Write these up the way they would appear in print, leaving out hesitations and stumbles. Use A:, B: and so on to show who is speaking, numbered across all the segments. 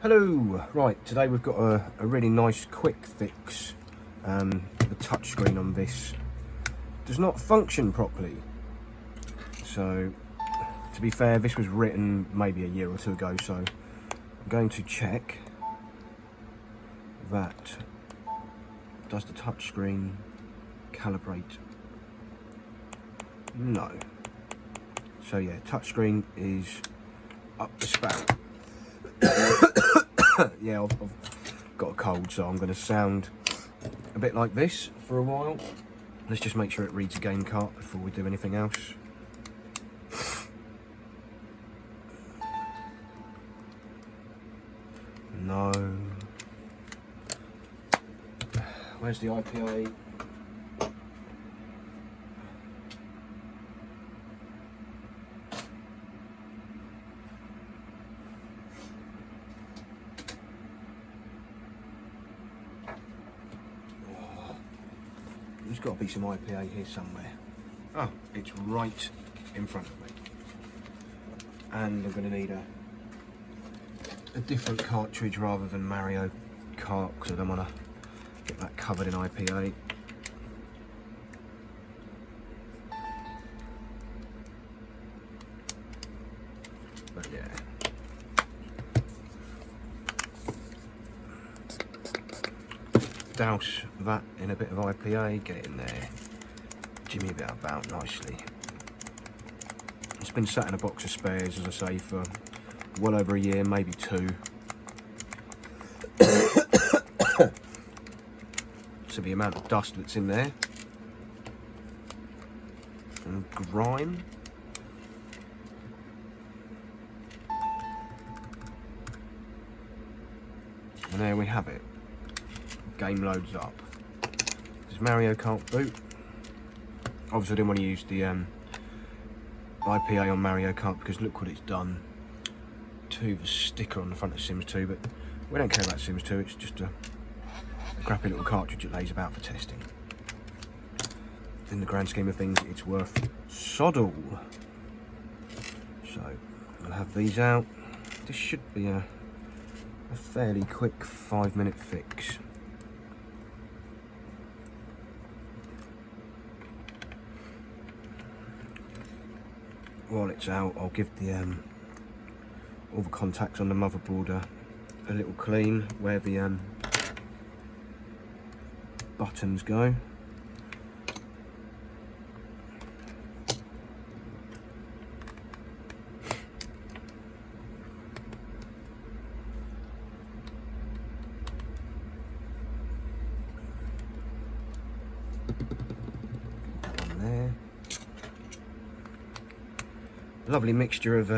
A: Hello, right, today we've got a really nice quick fix. The touchscreen on this does not function properly. So, to be fair, this was written maybe a year or two ago, so I'm going to check that. Does the touchscreen calibrate? No. So yeah, touchscreen is up the spout. Yeah, I've got a cold, so I'm going to sound a bit like this for a while. Let's just make sure it reads a game cart before we do anything else. No. Where's the IPA? There's got to be some IPA here somewhere. Oh, it's right in front of me. And I'm going to need a different cartridge rather than Mario Kart, because I don't want to get that covered in IPA. But yeah. Douse that in a bit of IPA, get in there, jimmy it about nicely. It's been sat in a box of spares, as I say, for well over a year, maybe two. So the amount of dust that's in there, and grime. And there we have it. Game loads up. Does Mario Kart boot? Obviously I didn't want to use the IPA on Mario Kart because look what it's done to the sticker on the front of Sims 2, but we don't care about Sims 2, it's just a crappy little cartridge that lays about for testing. In the grand scheme of things, it's worth sod all. So, I'll have these out. This should be a fairly quick 5-minute fix. While it's out, I'll give the all the contacts on the motherboard a little clean where the buttons go. One there. Lovely mixture of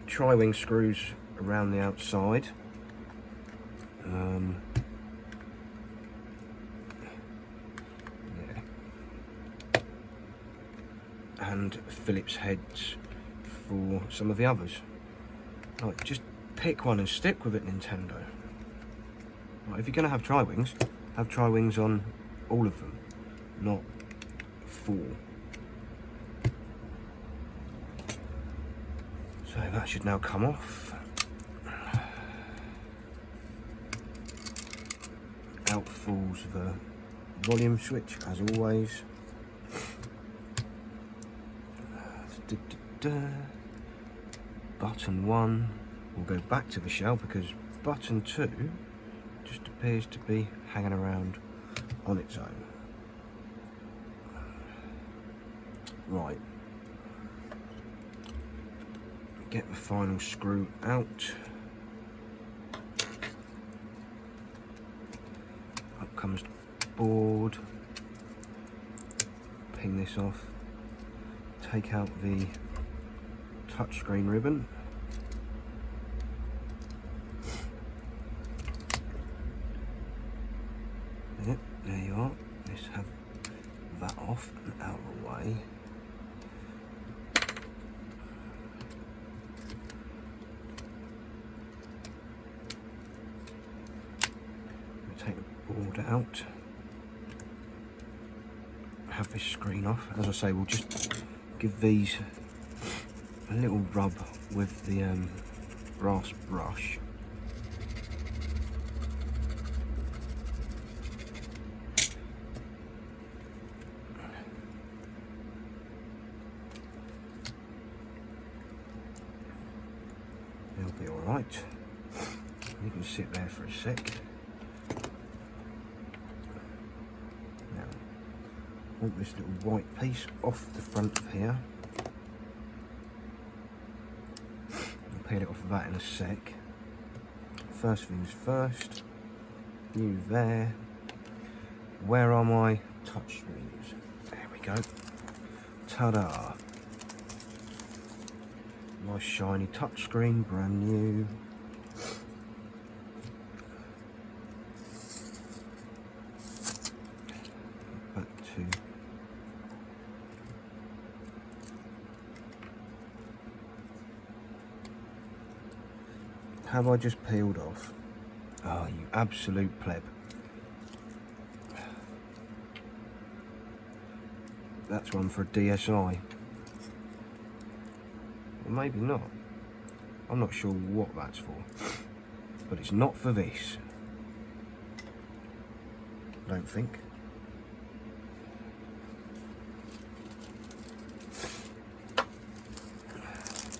A: tri-wing screws around the outside. Yeah. And Phillips heads for some of the others. Like, just pick one and stick with it, Nintendo. Like, if you're going to have tri-wings on all of them, not 4. So that should now come off. Out falls the volume switch, as always. Button 1 will go back to the shell because button 2 just appears to be hanging around on its own. Right. Get the final screw out. Up comes the board. Ping this off. Take out the touchscreen ribbon. Yep, there you are. Let's have that off and out of the way. Take the board out, have this screen off. As I say, we'll just give these a little rub with the brass brush. be alright. You can sit there for a sec. Now, I want this little white piece off the front of here. I'll peel it off of that in a sec. First things first, you there. Where are my touch screens? There we go. Ta-da! Nice shiny touchscreen, brand new. Back to have I just peeled off? Oh, you absolute pleb. That's one for a DSi. Or maybe not. I'm not sure what that's for. But it's not for this. I don't think.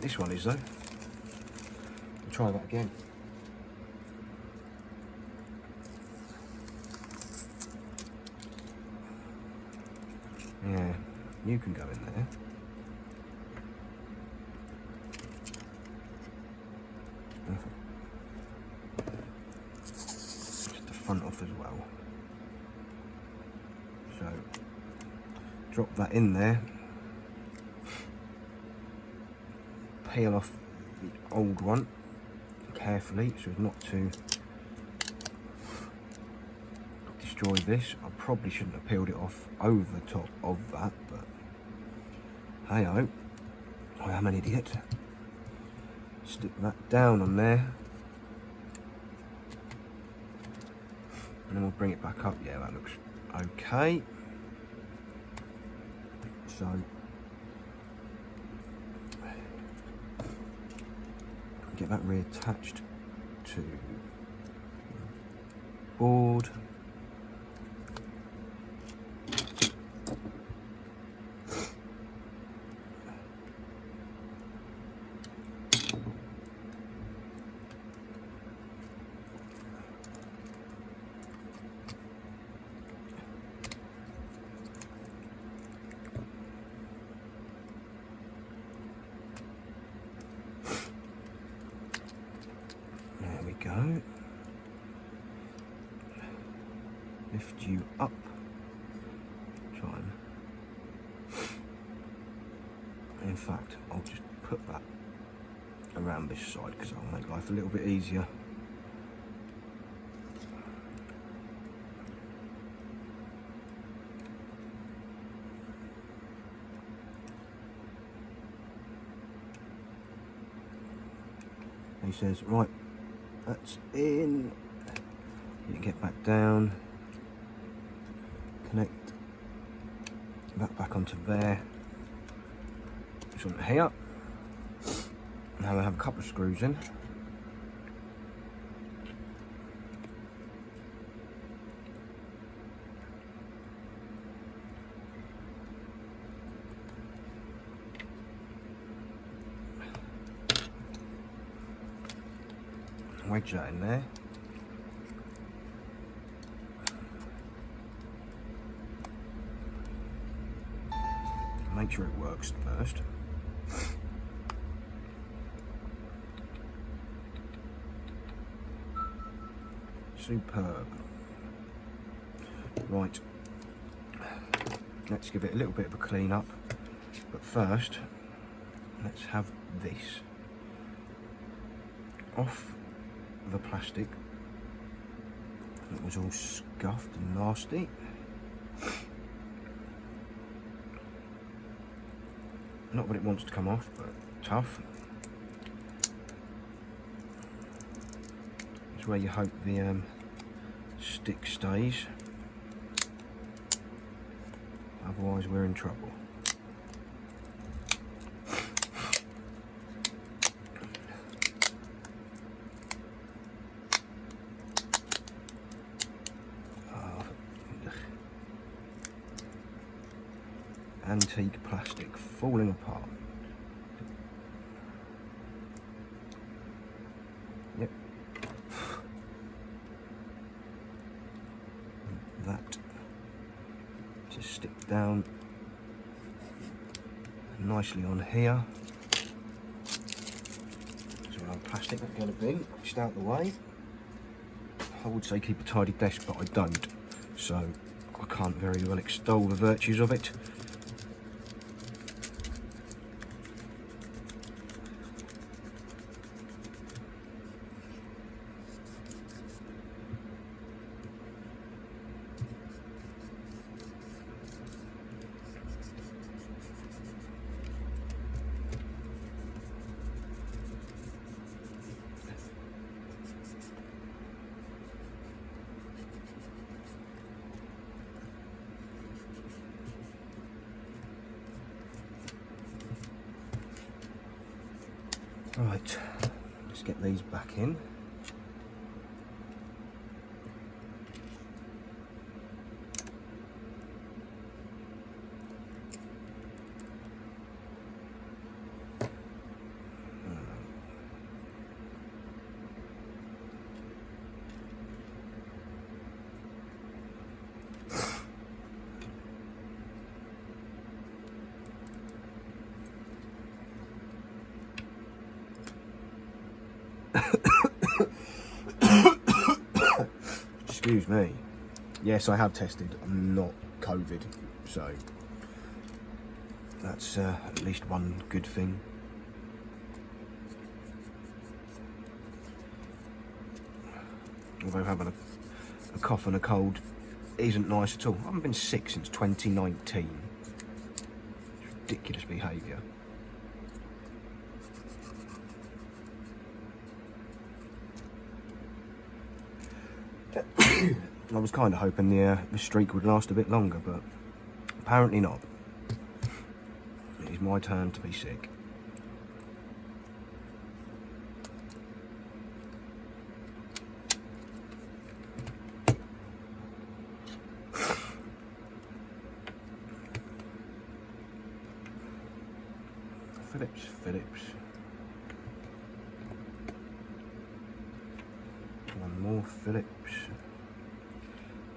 A: This one is though. I'll try that again. Yeah, you can go in there. Just the front off as well. So, drop that in there. Peel off the old one carefully so as not to destroy this. I probably shouldn't have peeled it off over the top of that, but hey ho, I am an idiot. Stick that down on there and then we'll bring it back up. Yeah, that looks okay. So get that reattached to the board. Go. Lift you up. Try and... In fact, I'll just put that around this side because it'll make life a little bit easier. He says, right, that's in. You can get back down, connect that back onto there. This one here. Now I have a couple of screws in. Wedge that in there. Make sure it works first. Superb. Right, let's give it a little bit of a clean up, but first let's have this off the plastic that was all scuffed and nasty. Not what it wants to come off, but tough. It's where you hope the stick stays, otherwise we're in trouble. Antique plastic falling apart. Yep. That just stick down nicely on here. So our plastic that's going to be just out the way. I would say keep a tidy desk, but I don't, so I can't very well extol the virtues of it. Right, let's get these back in. Excuse me. Yes, I have tested. I'm not COVID, so that's at least one good thing. Although having a cough and a cold isn't nice at all. I haven't been sick since 2019. It's ridiculous behaviour. I was kind of hoping the streak would last a bit longer, but apparently not. It is my turn to be sick. Phillips. One more Phillips.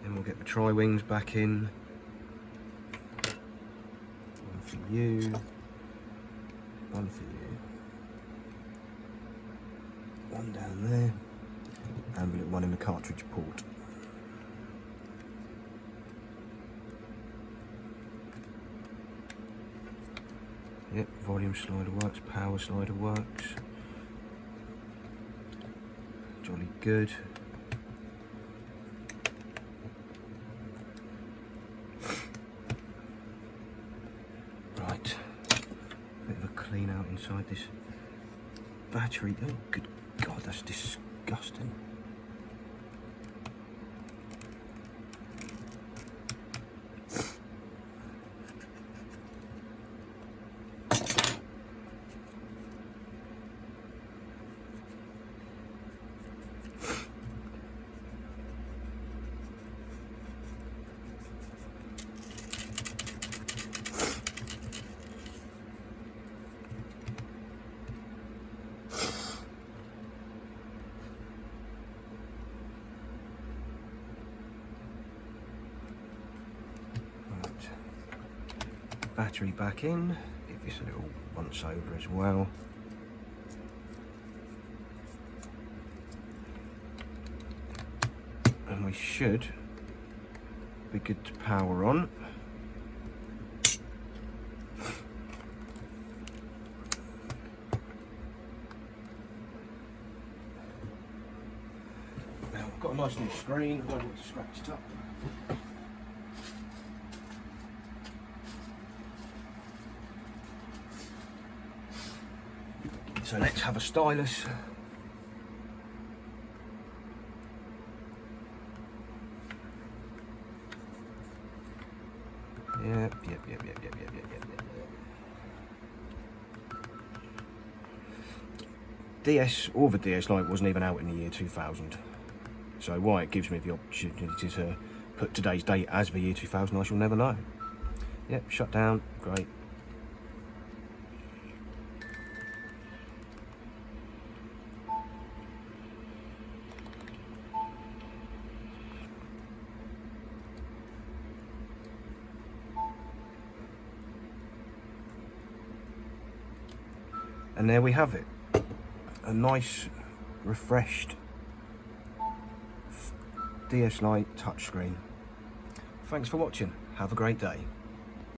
A: Then we'll get the tri-wings back in. One for you. One for you. One down there. And a little one in the cartridge port. Yep, volume slider works, power slider works. Jolly good. Right, bit of a clean out inside this battery. Oh, good God, that's disgusting. Battery back in, give this a little once over as well. And we should be good to power on. Now I've got a nice new screen, I don't want to scratch it up. So let's have a stylus. Yep. DS or the DS Lite wasn't even out in the year 2000. So why it gives me the opportunity to put today's date as the year 2000, I shall never know. Yep, shut down, great. And there we have it. A nice, refreshed DS Lite touchscreen. Thanks for watching. Have a great day.